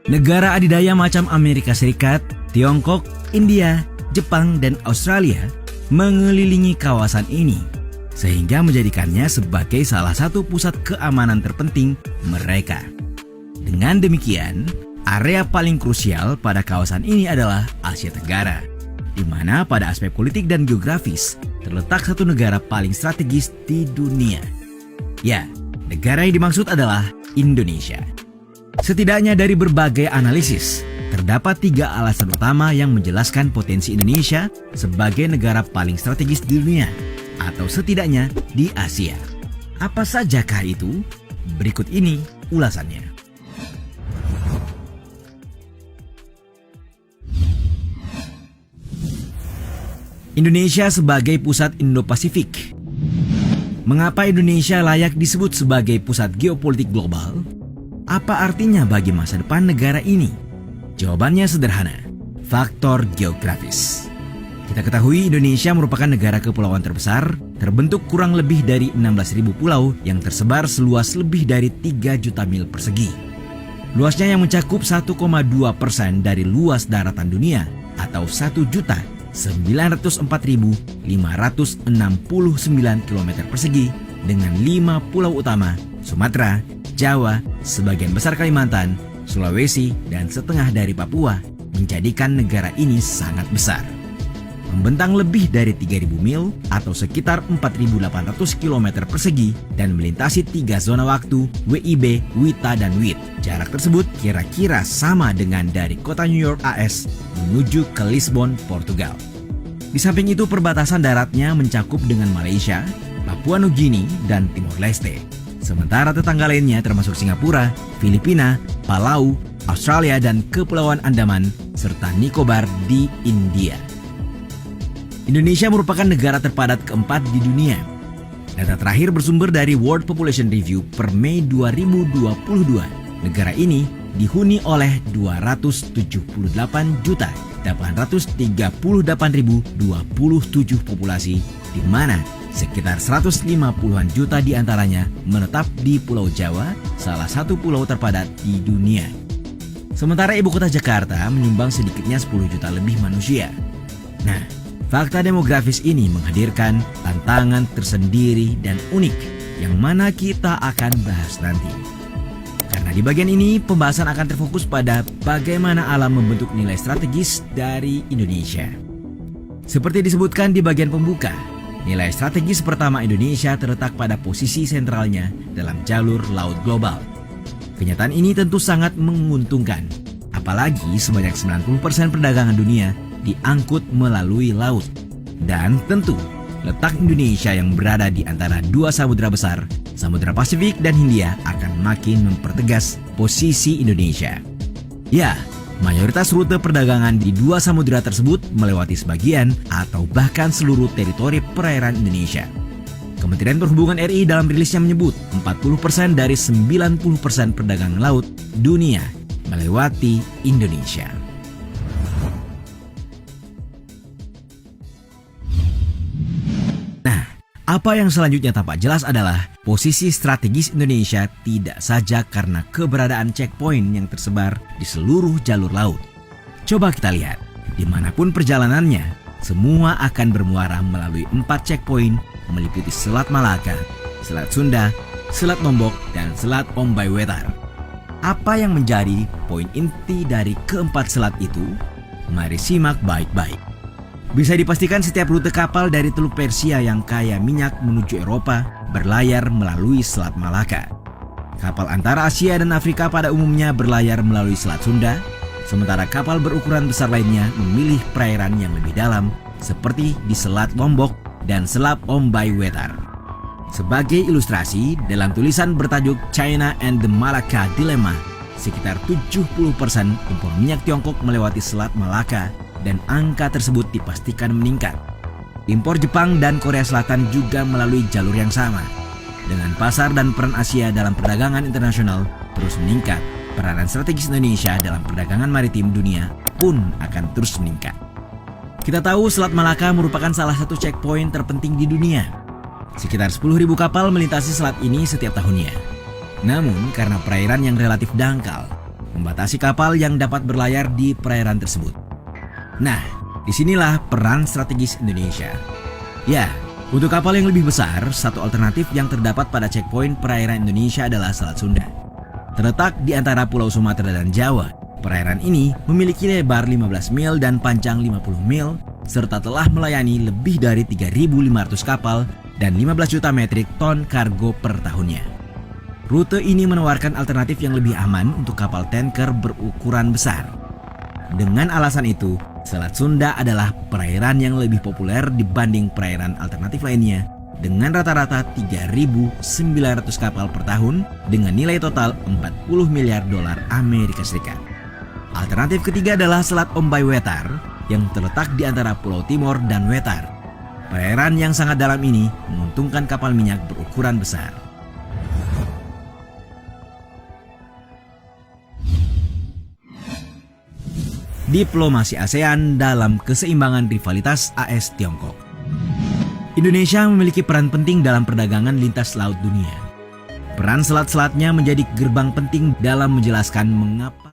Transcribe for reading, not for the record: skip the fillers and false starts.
Negara adidaya macam Amerika Serikat, Tiongkok, India, Jepang, dan Australia mengelilingi kawasan ini, sehingga menjadikannya sebagai salah satu pusat keamanan terpenting mereka. Dengan demikian, area paling krusial pada kawasan ini adalah Asia Tenggara, di mana pada aspek politik dan geografis terletak satu negara paling strategis di dunia. Ya, negara yang dimaksud adalah Indonesia. Setidaknya dari berbagai analisis, terdapat 3 alasan utama yang menjelaskan potensi Indonesia sebagai negara paling strategis di dunia, atau setidaknya di Asia. Apa sajakah itu? Berikut ini ulasannya. Indonesia sebagai pusat Indo-Pasifik. Mengapa Indonesia layak disebut sebagai pusat geopolitik global? Apa artinya bagi masa depan negara ini? Jawabannya sederhana, faktor geografis. Kita ketahui Indonesia merupakan negara kepulauan terbesar, terbentuk kurang lebih dari 16.000 pulau yang tersebar seluas lebih dari 3 juta mil persegi. Luasnya yang mencakup 1,2% dari luas daratan dunia atau 1.904.569 km persegi dengan 5 pulau utama, Sumatera, Jawa, sebagian besar Kalimantan, Sulawesi, dan setengah dari Papua, menjadikan negara ini sangat besar. Membentang lebih dari 3.000 mil atau sekitar 4.800 km persegi dan melintasi 3 zona waktu WIB, WITA, dan WIT. Jarak tersebut kira-kira sama dengan dari kota New York AS menuju ke Lisbon, Portugal. Di samping itu perbatasan daratnya mencakup dengan Malaysia, Papua Nugini, dan Timor Leste. Sementara tetangga lainnya termasuk Singapura, Filipina, Palau, Australia, dan Kepulauan Andaman, serta Nicobar di India. Indonesia merupakan negara terpadat keempat di dunia. Data terakhir bersumber dari World Population Review per Mei 2022. Negara ini dihuni oleh 278.838.027 populasi, di mana sekitar 150-an juta di antaranya menetap di Pulau Jawa, salah satu pulau terpadat di dunia. Sementara ibu kota Jakarta menyumbang sedikitnya 10 juta lebih manusia. Nah, fakta demografis ini menghadirkan tantangan tersendiri dan unik yang mana kita akan bahas nanti. Karena di bagian ini pembahasan akan terfokus pada bagaimana alam membentuk nilai strategis dari Indonesia. Seperti disebutkan di bagian pembuka, nilai strategis pertama Indonesia terletak pada posisi sentralnya dalam jalur laut global. Kenyataan ini tentu sangat menguntungkan, apalagi sebanyak 90% perdagangan dunia diangkut melalui laut. Dan tentu, letak Indonesia yang berada di antara 2 samudera besar, Samudra Pasifik dan Hindia, akan makin mempertegas posisi Indonesia. Ya, mayoritas rute perdagangan di 2 samudera tersebut melewati sebagian atau bahkan seluruh teritori perairan Indonesia. Kementerian Perhubungan RI dalam rilisnya menyebut 40% dari 90% perdagangan laut dunia melewati Indonesia. Nah, apa yang selanjutnya tampak jelas adalah posisi strategis Indonesia tidak saja karena keberadaan checkpoint yang tersebar di seluruh jalur laut. Coba kita lihat, dimanapun perjalanannya, semua akan bermuara melalui 4 checkpoint meliputi Selat Malaka, Selat Sunda, Selat Lombok, dan Selat Ombai Wetar. Apa yang menjadi poin inti dari keempat selat itu? Mari simak baik-baik. Bisa dipastikan setiap rute kapal dari Teluk Persia yang kaya minyak menuju Eropa berlayar melalui Selat Malaka. Kapal antara Asia dan Afrika pada umumnya berlayar melalui Selat Sunda, sementara kapal berukuran besar lainnya memilih perairan yang lebih dalam seperti di Selat Lombok dan Selat Ombai Wetar. Sebagai ilustrasi, dalam tulisan bertajuk China and the Malacca Dilemma, sekitar 70% impor minyak Tiongkok melewati Selat Malaka dan angka tersebut dipastikan meningkat. Impor Jepang dan Korea Selatan juga melalui jalur yang sama. Dengan pasar dan peran Asia dalam perdagangan internasional terus meningkat, peranan strategis Indonesia dalam perdagangan maritim dunia pun akan terus meningkat. Kita tahu Selat Malaka merupakan salah satu checkpoint terpenting di dunia. Sekitar 10.000 kapal melintasi selat ini setiap tahunnya. Namun karena perairan yang relatif dangkal, membatasi kapal yang dapat berlayar di perairan tersebut. Nah, disinilah peran strategis Indonesia. Ya, untuk kapal yang lebih besar, satu alternatif yang terdapat pada checkpoint perairan Indonesia adalah Selat Sunda. Terletak di antara Pulau Sumatera dan Jawa, perairan ini memiliki lebar 15 mil dan panjang 50 mil, serta telah melayani lebih dari 3.500 kapal dan 15 juta metrik ton kargo per tahunnya. Rute ini menawarkan alternatif yang lebih aman untuk kapal tanker berukuran besar. Dengan alasan itu, Selat Sunda adalah perairan yang lebih populer dibanding perairan alternatif lainnya dengan rata-rata 3.900 kapal per tahun dengan nilai total 40 miliar dolar Amerika Serikat. Alternatif ketiga adalah Selat Ombai Wetar yang terletak di antara Pulau Timor dan Wetar. Perairan yang sangat dalam ini menguntungkan kapal minyak berukuran besar. Diplomasi ASEAN dalam keseimbangan rivalitas AS-Tiongkok. Indonesia memiliki peran penting dalam perdagangan lintas laut dunia. Peran selat-selatnya menjadi gerbang penting dalam menjelaskan mengapa